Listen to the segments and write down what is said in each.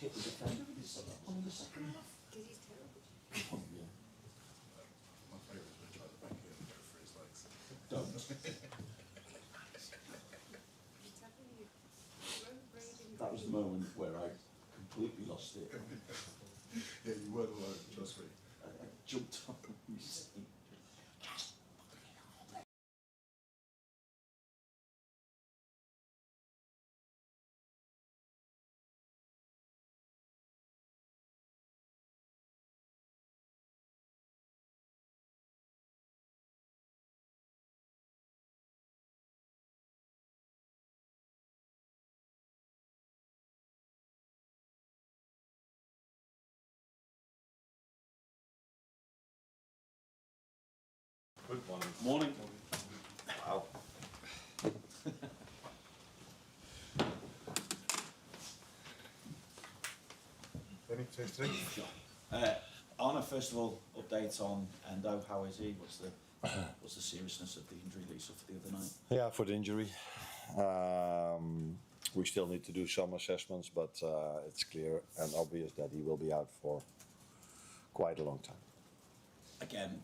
hit the defender with his one in the second half. Because he's terrible. Yeah. My favourite is when he tried to back in and go for his legs. Don't. That was the moment where I completely lost it. Yeah, you weren't alone, trust me. I jumped up and you see. Good morning. Morning. Wow. Any change today? Arne, first of all, update on Endo. How is he? What's the seriousness of the injury that he suffered the other night? Yeah, for the injury. We still need to do some assessments, but it's clear and obvious that he will be out for quite a long time. Again,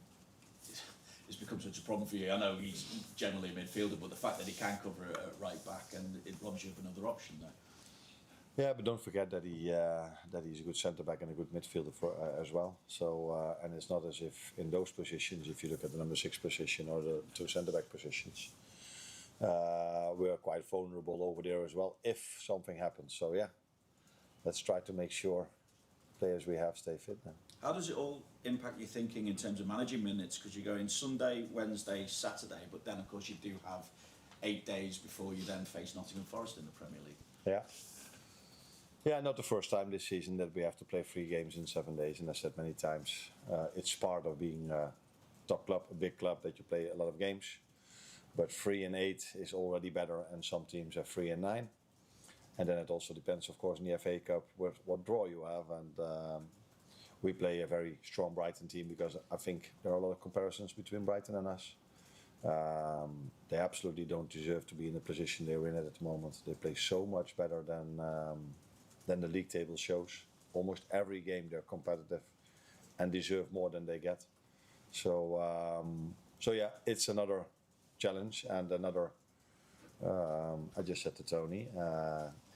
it's become such a problem for you. I know he's generally a midfielder, but the fact that he can cover at right back and it robs you of another option there. Yeah, but don't forget that he's a good centre back and a good midfielder as well. So and it's not as if in those positions, if you look at the number 6 position or the 2 centre back positions, we are quite vulnerable over there as well if something happens. So yeah, let's try to make sure players we have stay fit now. How does it all impact your thinking in terms of managing minutes? Because you're going Sunday, Wednesday, Saturday, but then of course you do have 8 days before you then face Nottingham Forest in the Premier League. Yeah. Yeah, not the first time this season that we have to play 3 games in 7 days, and I said many times, it's part of being a top club, a big club, that you play a lot of games. But 3 and 8 is already better, and some teams have 3 and 9. And then it also depends, of course, in the FA Cup what draw you have. And we play a very strong Brighton team because I think there are a lot of comparisons between Brighton and us. They absolutely don't deserve to be in the position they're in at the moment. They play so much better than the league table shows. Almost every game they're competitive and deserve more than they get. So yeah, it's another challenge and another. I just said to Tony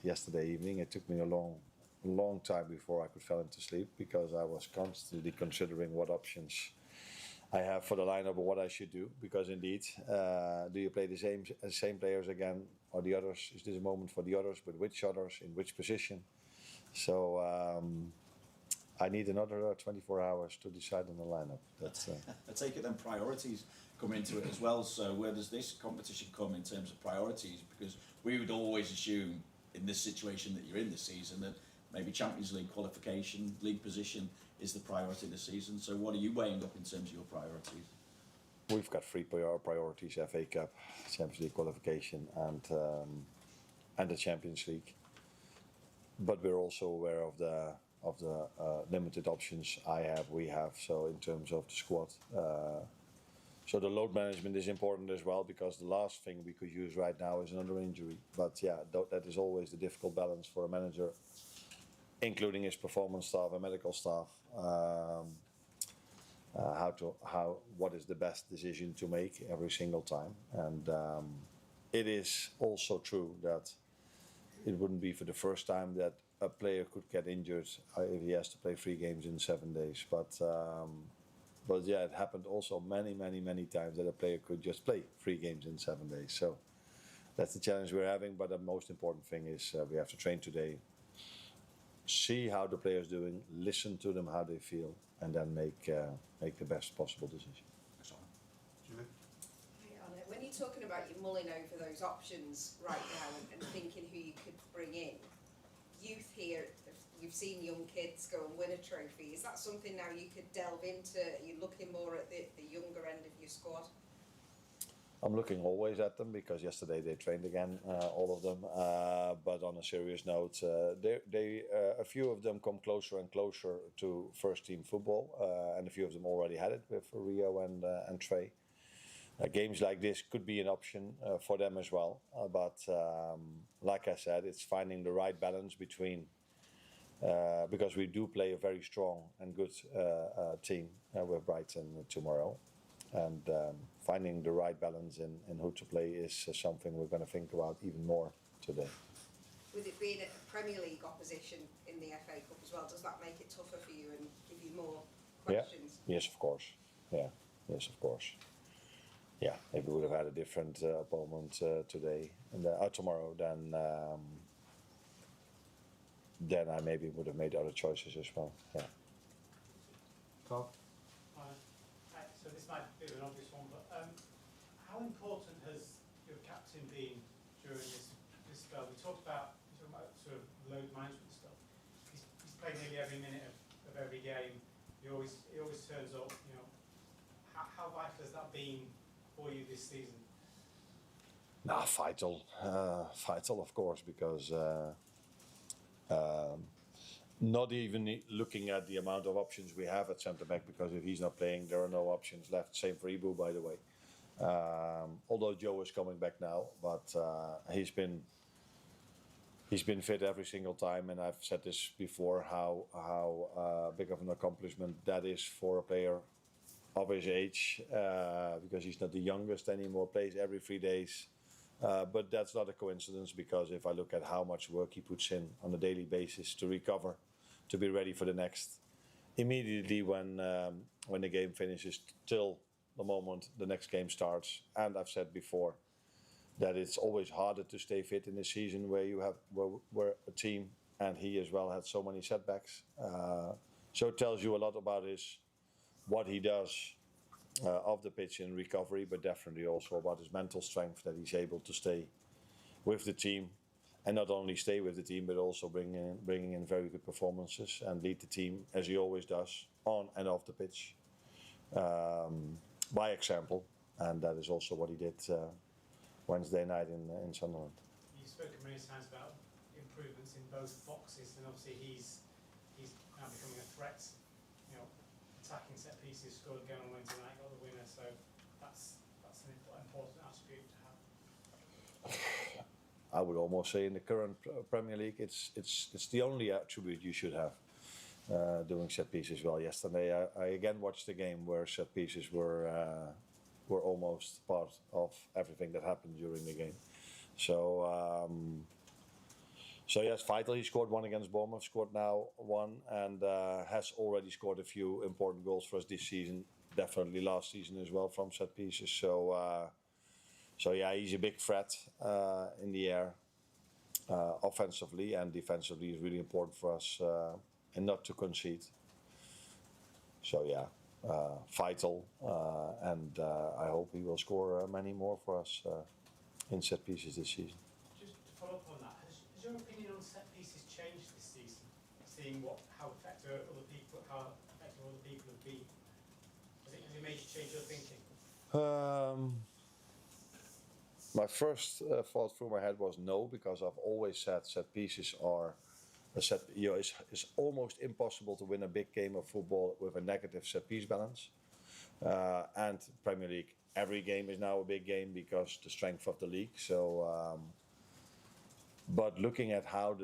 yesterday evening, it took me a long time before I could fall into sleep because I was constantly considering what options I have for the lineup or what I should do. Because indeed, do you play the same players again or the others? Is this a moment for the others? But which others? In which position? So I need another 24 hours to decide on the lineup. I take it then priorities come into it as well. So where does this competition come in terms of priorities? Because we would always assume in this situation that you're in this season that maybe Champions League qualification, league position is the priority this season. So what are you weighing up in terms of your priorities? We've got 3 priorities: FA Cup, Champions League qualification, and the Champions League. But we're also aware of the limited options we have. So in terms of the squad, so the load management is important as well, because the last thing we could use right now is another injury. But yeah, that is always the difficult balance for a manager, including his performance staff and medical staff. What is the best decision to make every single time? And it is also true that it wouldn't be for the first time that a player could get injured if he has to play 3 games in 7 days. But yeah, it happened also many times that a player could just play 3 games in 7 days. So that's the challenge we're having. But the most important thing is we have to train today, see how the players doing, listen to them, how they feel, and then make the best possible decision. That's all. Julie? Hey, Arne, when you're talking about you mulling over those options right now and thinking who you could bring in, youth here, you've seen young kids go and win a trophy. Is that something now you could delve into? Are you looking more at the younger end of your squad? I'm looking always at them because yesterday they trained again, all of them. But on a serious note, a few of them come closer and closer to first team football, and a few of them already had it with Rio and Trey. Games like this could be an option for them as well. But like I said, it's finding the right balance between because we do play a very strong and good team with Brighton tomorrow. And finding the right balance in who to play is something we're going to think about even more today. With it being a Premier League opposition in the FA Cup as well, does that make it tougher for you and give you more questions? Yeah. Yes, of course. Yeah. Yes, of course. Yeah. If we would have had a different opponent today and tomorrow, then I maybe would have made other choices as well. Yeah. Carl? So this might be an obvious one, but how important has your captain been during this spell? We talked about sort of load management stuff. He's played nearly every minute of every game. He always turns up. You know, how vital has that been for you this season? Vital, of course, because not even looking at the amount of options we have at centre back, because if he's not playing, there are no options left. Same for Ibu, by the way. Although Joe is coming back now, but he's been fit every single time, and I've said this before how big of an accomplishment that is for a player of his age, because he's not the youngest anymore. Plays every 3 days. But that's not a coincidence, because if I look at how much work he puts in on a daily basis to recover, to be ready for the next, immediately when the game finishes till the moment the next game starts. And I've said before that it's always harder to stay fit in a season where you have where a team, and he as well, had so many setbacks. So it tells you a lot about what he does off the pitch in recovery, but definitely also about his mental strength, that he's able to stay with the team, and not only stay with the team, but also bringing in very good performances and lead the team, as he always does, on and off the pitch, by example. And that is also what he did Wednesday night in Sunderland. You've spoken many times about improvements in both boxes, and obviously he's now becoming a threat. You know, attacking set pieces, scored again on Wednesday night, got the winner. So that's an important attribute to have. I would almost say in the current Premier League, it's the only attribute you should have, doing set pieces well. Yesterday, I again watched the game where set pieces were almost part of everything that happened during the game. So yes, vital. He scored one against Bournemouth, scored now one, and has already scored a few important goals for us this season. Definitely last season as well from set pieces. So yeah, he's a big threat in the air, offensively and defensively. Is really important for us, and not to concede. So yeah, vital, and I hope he will score many more for us in set pieces this season. Just to follow up on that, has your opinion on set pieces changed this season? Seeing how effective other people have been, has it made you change your thinking? My first thought through my head was no, because I've always said set pieces are it's almost impossible to win a big game of football with a negative set piece balance. And Premier League, every game is now a big game because the strength of the league. So, but looking at how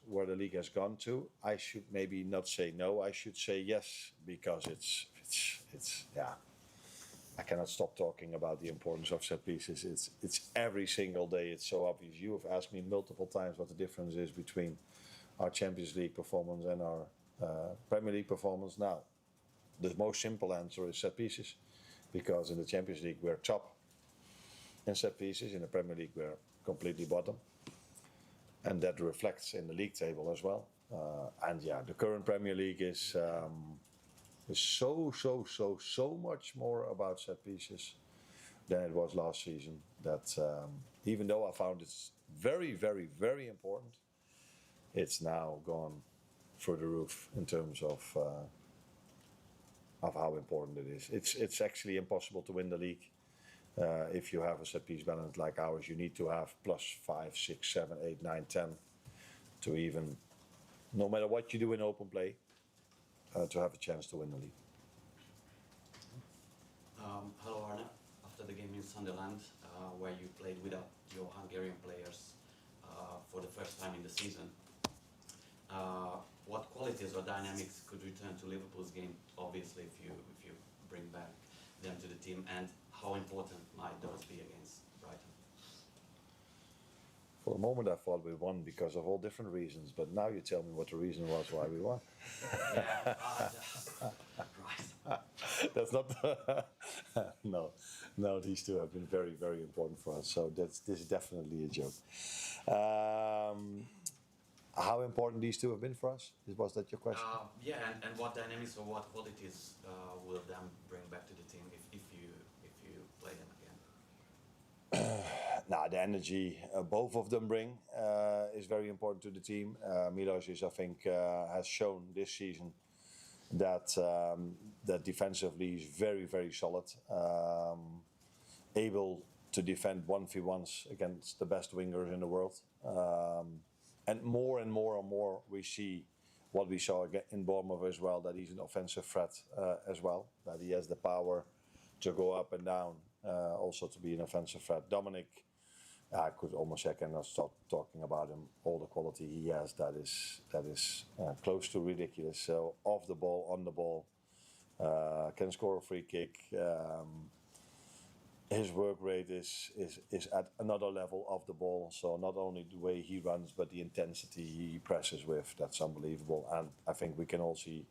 where the league has gone to, I should maybe not say no. I should say yes, because it's yeah. I cannot stop talking about the importance of set pieces. It's every single day. It's so obvious. You have asked me multiple times what the difference is between our Champions League performance and our Premier League performance now. The most simple answer is set pieces, because in the Champions League we're top in set pieces. In the Premier League we're completely bottom, and that reflects in the league table as well. And yeah, the current Premier League is so much more about set pieces than it was last season. That even though I found it's very, very, very important, it's now gone through the roof in terms of how important it is. It's actually impossible to win the league if you have a set piece balance like ours. You need to have +5, 6, 7, 8, 9, 10 to even, no matter what you do in open play, to have a chance to win the league. Hello Arne, after the game in Sunderland, where you played without your Hungarian players for the first time in the season, what qualities or dynamics could return to Liverpool's game? Obviously, if you bring back them to the team, and how important might those be against Brighton? For a moment, I thought we won because of all different reasons, but now you tell me what the reason was why we won. Yeah, right. That's not. No. These two have been very, very important for us. So this is definitely a joke. How important these two have been for us? Was that your question? Yeah, and what dynamics or what qualities will them bring back to the team if you play them again? The energy both of them bring is very important to the team. Milos is, I think, has shown this season that that defensively is very, very solid, able to defend 1v1s against the best wingers in the world. And more we see what we saw in Bournemouth as well, that he's an offensive threat as well, that he has the power to go up and down, also to be an offensive threat. Dominic, I could almost say I cannot stop talking about him. All the quality he has, that is close to ridiculous. So off the ball, on the ball, can score a free kick. His work rate is at another level off the ball. So not only the way he runs, but the intensity he presses with, that's unbelievable. And I think we can all see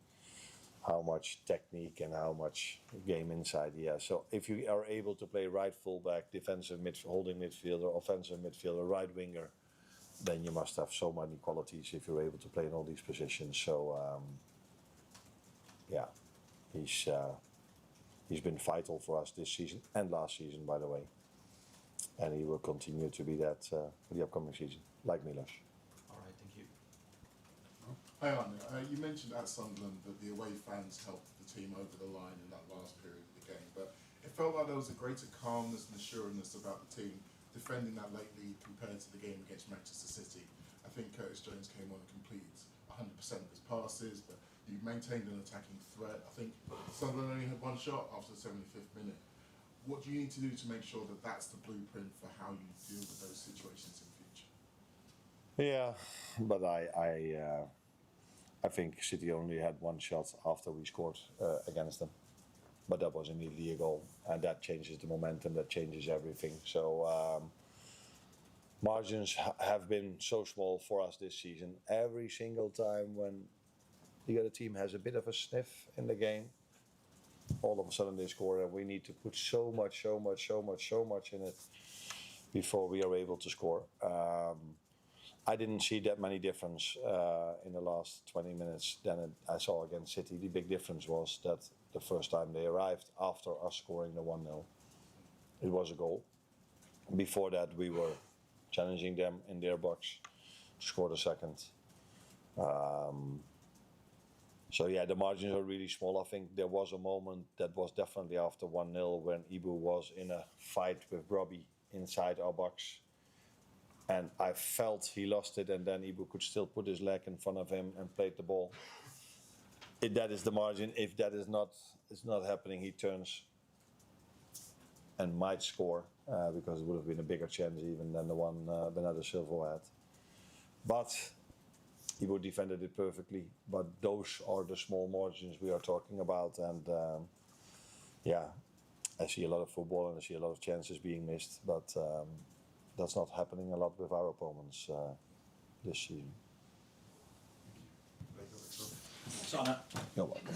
how much technique and how much game insight he has. So if you are able to play right fullback, defensive holding midfielder, offensive midfielder, right winger, then you must have so many qualities if you're able to play in all these positions. So he's been vital for us this season and last season, by the way. And he will continue to be that for the upcoming season, like Milos. All right, thank you. Hi Arne, you mentioned at Sunderland that the away fans helped the team over the line in that last period of the game, but it felt like there was a greater calmness and assuredness about the team defending that late lead compared to the game against Manchester City. I think Curtis Jones came on and completed 100% of his passes, but you maintained an attacking threat. I think Sunderland only had one shot after the 75th minute. What do you need to do to make sure that that's the blueprint for how you deal with those situations in the future? Yeah, but I think City only had one shot after we scored against them. But that was immediately a goal, and that changes the momentum, that changes everything. So margins have been so small for us this season. Every single time when the other team has a bit of a sniff in the game, all of a sudden they score, and we need to put so much in it before we are able to score. I didn't see that many difference in the last 20 minutes than I saw against City. The big difference was that the first time they arrived after us scoring the 1-0, it was a goal. Before that, we were challenging them in their box to score the second. So yeah, the margins are really small. I think there was a moment that was definitely after 1-0 when Ibu was in a fight with Robbie inside our box. And I felt he lost it, and then Ibu could still put his leg in front of him and played the ball. That is the margin. If that is not happening, he turns and might score because it would have been a bigger chance even than the one Bernardo Silva had. But Ibu defended it perfectly. But those are the small margins we are talking about, and I see a lot of football and I see a lot of chances being missed, but that's not happening a lot with our opponents this season. Sana. You're welcome.